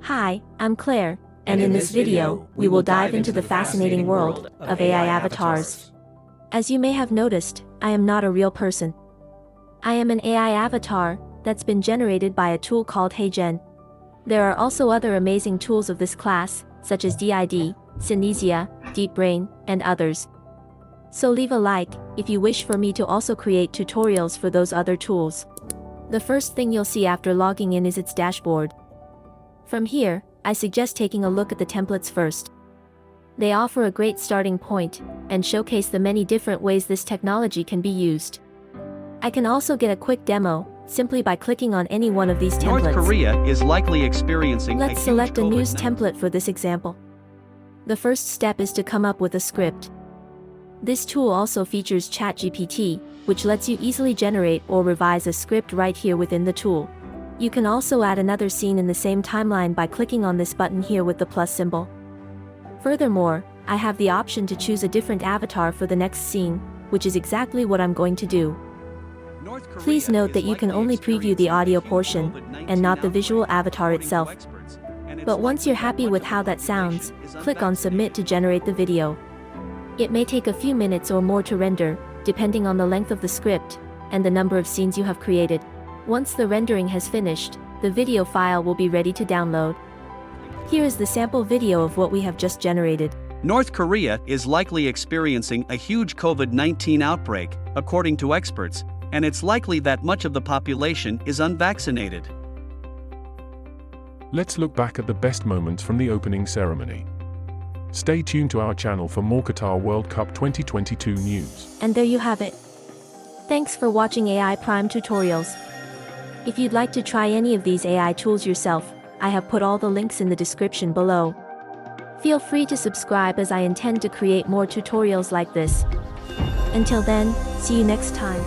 Hi, I'm Claire, and in this video, we will dive into the fascinating world of AI avatars. As you may have noticed, I am not a real person. I am an AI avatar that's been generated by a tool called HeyGen. There are also other amazing tools of this class, such as DID, Synesia, DeepBrain, and others. So leave a like if you wish for me to also create tutorials for those other tools. The first thing you'll see after logging in is its dashboard. From here, I suggest taking a look at the templates first. They offer a great starting point and showcase the many different ways this technology can be used. I can also get a quick demo simply by clicking on any one of these templates. North Korea is likely experiencing Let's select a news template for this example. The first step is to come up with a script. This tool also features ChatGPT, which lets you easily generate or revise a script right here within the tool. You can also add another scene in the same timeline by clicking on this button here with the plus symbol. Furthermore, I have the option to choose a different avatar for the next scene, which is exactly what I'm going to do. Please note that you can only preview the audio portion, and not the visual avatar itself. But once you're happy with how that sounds, click on Submit to generate the video. It may take a few minutes or more to render, depending on the length of the script, and the number of scenes you have created. Once the rendering has finished, the video file will be ready to download. Here is the sample video of what we have just generated. North Korea is likely experiencing a huge COVID-19 outbreak, according to experts, and it's likely that much of the population is unvaccinated. Let's look back at the best moments from the opening ceremony. Stay tuned to our channel for more Qatar World Cup 2022 news. And there you have it. Thanks for watching AI Prime Tutorials. If you'd like to try any of these AI tools yourself, I have put all the links in the description below. Feel free to subscribe as I intend to create more tutorials like this. Until then, see you next time.